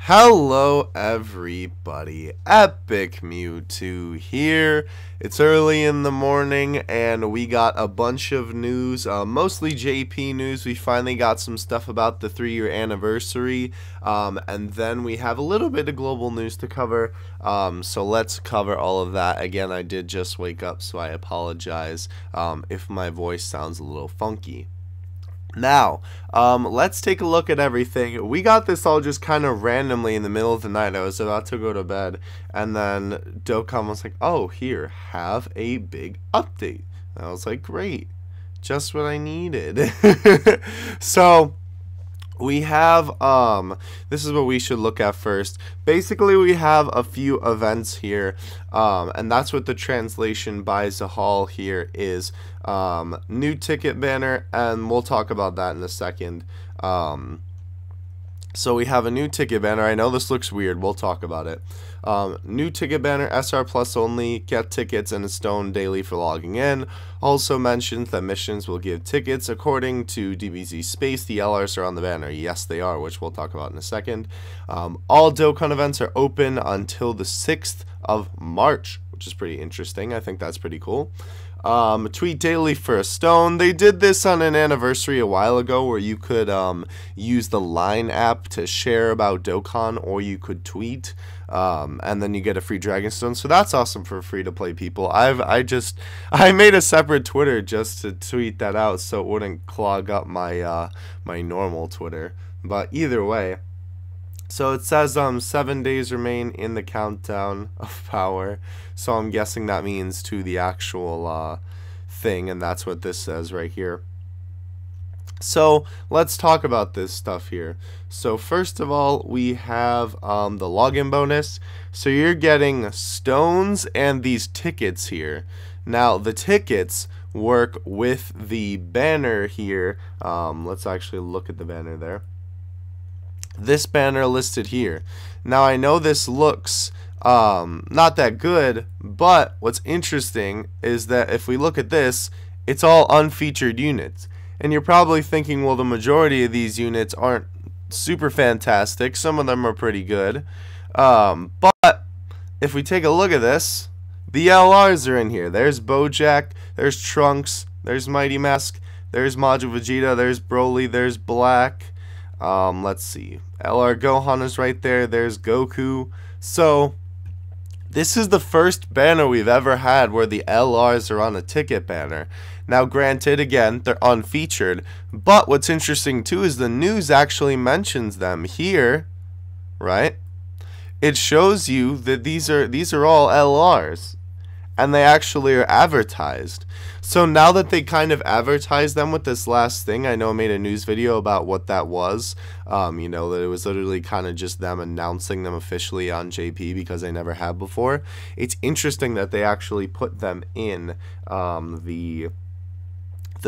Hello everybody, Epic Mewtwo here. It's early in the morning and we got a bunch of news, mostly JP news. We finally got some stuff about the 3-year anniversary, and then we have a little bit of global news to cover, so let's cover all of that. Again, I did just wake up, so I apologize if my voice sounds a little funky. Now, let's take a look at everything. We got this all just kind of randomly in the middle of the night. I was about to go to bed, and then Dokkan was like, oh, here, have a big update. And I was like, great, just what I needed. So we have, this is what we should look at first. Basically, we have a few events here, and that's what the translation by Zahal here is. New ticket banner, and we'll talk about that in a second. So we have a new ticket banner. I know this looks weird. We'll talk about it. New ticket banner, SR Plus only. Get tickets and a stone daily for logging in. Also mentions that missions will give tickets. According to DBZ Space, the LRs are on the banner. Yes, they are, which we'll talk about in a second. All Dokkan events are open until the 6th of March, which is pretty interesting. I think that's pretty cool. Tweet daily for a stone. They did this on an anniversary a while ago where you could use the Line app to share about Dokkan, or you could tweet, and then you get a free Dragon Stone. So that's awesome for free to play people. I made a separate Twitter just to tweet that out so it wouldn't clog up my my normal Twitter. But either way, so it says 7 days remain in the countdown of power. So I'm guessing that means to the actual thing, and that's what this says right here. So let's talk about this stuff here. So first of all, we have the login bonus. So you're getting stones and these tickets here. Now the tickets work with the banner here. Let's actually look at the banner there. This banner listed here. Now I know this looks not that good, but what's interesting is that if we look at this, it's all unfeatured units. And you're probably thinking, well, the majority of these units aren't super fantastic. Some of them are pretty good. But if we take a look at this, the LRs are in here. There's Bojack, there's Trunks, there's Mighty Mask, there's Module Vegeta, there's Broly, there's Black. Let's see. LR Gohan is right there. There's Goku. So this is the first banner we've ever had where the LRs are on a ticket banner. Now granted, again, they're unfeatured, but what's interesting too is the news actually mentions them here, right? It shows you that these are all LRs, and they actually are advertised. So now that they kind of advertised them with this last thing, I know I made a news video about what that was. You know, that it was literally kind of just them announcing them officially on JP because they never had before. It's interesting that they actually put them in the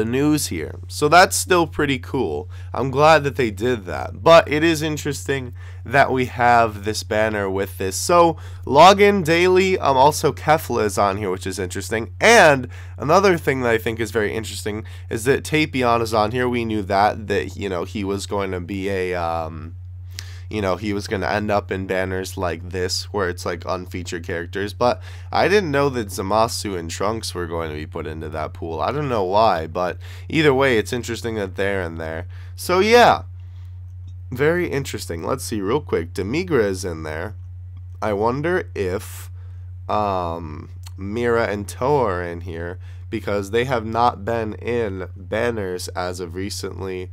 news here. So that's still pretty cool. I'm glad that they did that. But it is interesting that we have this banner with this. So login daily. Also Kefla is on here, which is interesting. And another thing that I think is very interesting is that Tapion is on here. We knew that you know, he was going to be a you know, he was going to end up in banners like this where it's like unfeatured characters, but I didn't know that Zamasu and Trunks were going to be put into that pool. I don't know why, but either way, it's interesting that they're in there. So yeah, very interesting. Let's see real quick. Demigra is in there. I wonder if Mira and Toa are in here because they have not been in banners as of recently.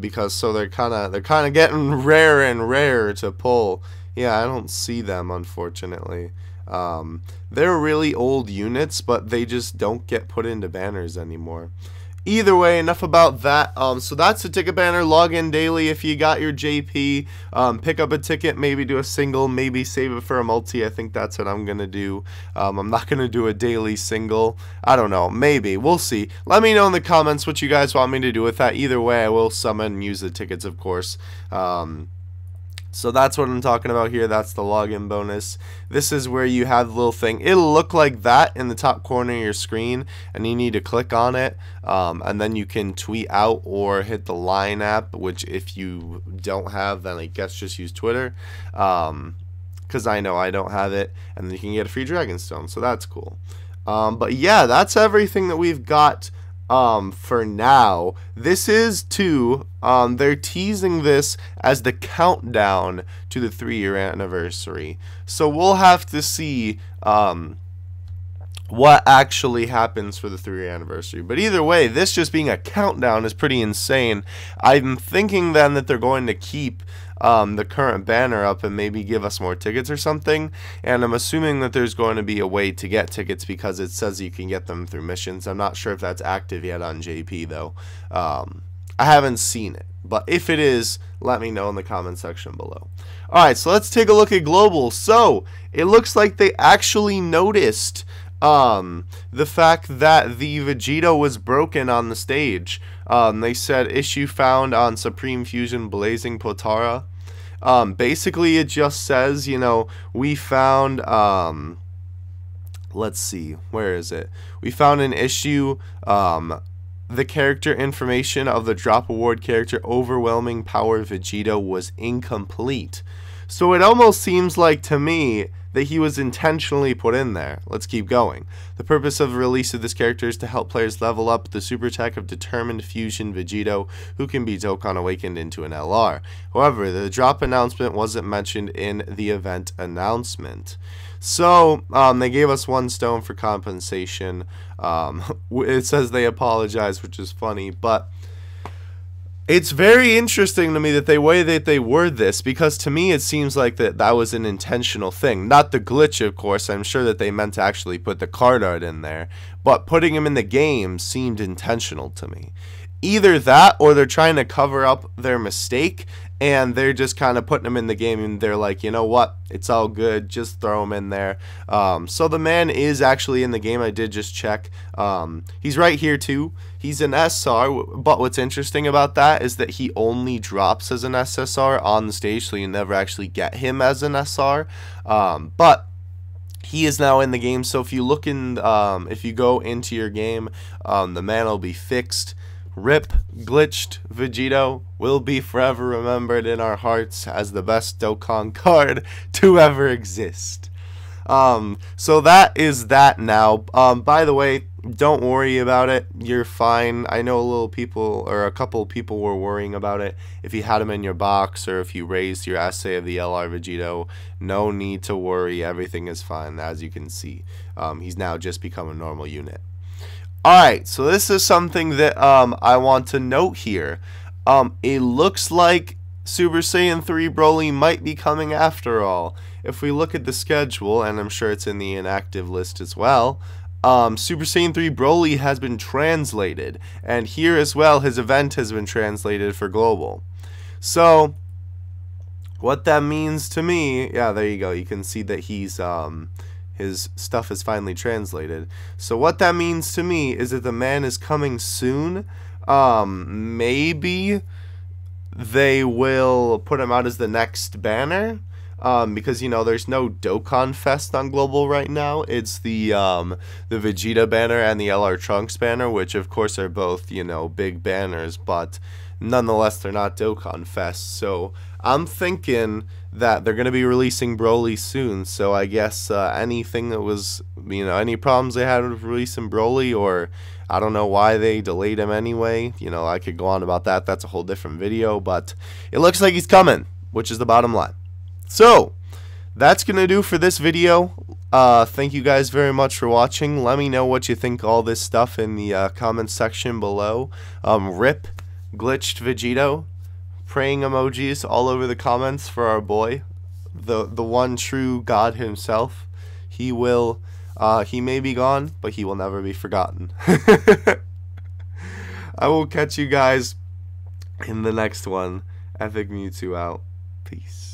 Because so they're kind of getting rarer and rarer to pull. Yeah, I don't see them, unfortunately. They're really old units, but they just don't get put into banners anymore. Either way, enough about that. So that's the ticket banner. Log in daily if you got your JP. Pick up a ticket, maybe do a single, maybe save it for a multi. I think that's what I'm going to do. I'm not going to do a daily single. I don't know. Maybe. We'll see. Let me know in the comments what you guys want me to do with that. Either way, I will summon and use the tickets, of course. So that's what I'm talking about here. That's the login bonus. This is where you have the little thing. It'll look like that in the top corner of your screen, and you need to click on it, and then you can tweet out or hit the Line app, which if you don't have, then I guess just use Twitter, because I know I don't have it, and then you can get a free Dragonstone, so that's cool. But yeah, that's everything that we've got for now. This is they're teasing this as the countdown to the 3-year anniversary. So we'll have to see what actually happens for the 3-year anniversary. But either way, this just being a countdown is pretty insane. I'm thinking then that they're going to keep the current banner up and maybe give us more tickets or something, and I'm assuming that there's going to be a way to get tickets because it says you can get them through missions. I'm not sure if that's active yet on JP though. I haven't seen it, but if it is, let me know in the comment section below. Alright, so let's take a look at global. So it looks like they actually noticed the fact that the Vegito was broken on the stage. They said issue found on Supreme Fusion Blazing Potara. Basically it just says, you know, we found, let's see, where is it? We found an issue, the character information of the drop award character Overwhelming Power Vegito was incomplete. So it almost seems like to me that he was intentionally put in there. Let's keep going. The purpose of the release of this character is to help players level up the super tech of Determined Fusion Vegito, who can be Dokkan awakened into an LR. However, the drop announcement wasn't mentioned in the event announcement. So, they gave us 1 stone for compensation. It says they apologize, which is funny, but it's very interesting to me that the way that they word this, because to me it seems like that was an intentional thing. Not the glitch, of course. I'm sure that they meant to actually put the card art in there, but putting him in the game seemed intentional to me. Either that, or they're trying to cover up their mistake, and they're just kind of putting him in the game, and they're like, you know what, it's all good, just throw him in there. So the man is actually in the game. I did just check. He's right here too. He's an SR, but what's interesting about that is that he only drops as an SSR on the stage, so you never actually get him as an SR. But he is now in the game, so if you look in, if you go into your game, the man will be fixed. RIP Glitched Vegito will be forever remembered in our hearts as the best Dokkan card to ever exist. So that is that now. By the way, don't worry about it. You're fine. I know a couple people were worrying about it. If you had him in your box or if you raised your essay of the LR Vegito, no need to worry. Everything is fine, as you can see. He's now just become a normal unit. Alright, so this is something that I want to note here. It looks like Super Saiyan 3 Broly might be coming after all. If we look at the schedule, and I'm sure it's in the inactive list as well, Super Saiyan 3 Broly has been translated. And here as well, his event has been translated for global. So, what that means to me, yeah, there you go. You can see that he's, his stuff is finally translated. So what that means to me is that the man is coming soon. Maybe they will put him out as the next banner, because, you know, there's no Dokkan Fest on global right now. It's the Vegeta banner and the LR Trunks banner, which of course are both, you know, big banners, but nonetheless they're not Dokkan Fest. So I'm thinking that they're going to be releasing Broly soon, so I guess anything that was, you know, any problems they had with releasing Broly, or I don't know why they delayed him anyway, you know, I could go on about that. That's a whole different video, but it looks like he's coming, which is the bottom line. So that's going to do for this video. Thank you guys very much for watching. Let me know what you think of all this stuff in the comments section below. RIP Glitched Vegito. Praying emojis all over the comments for our boy, the one true God himself. He may be gone, but he will never be forgotten. I will catch you guys in the next one. Epic Mewtwo out. Peace.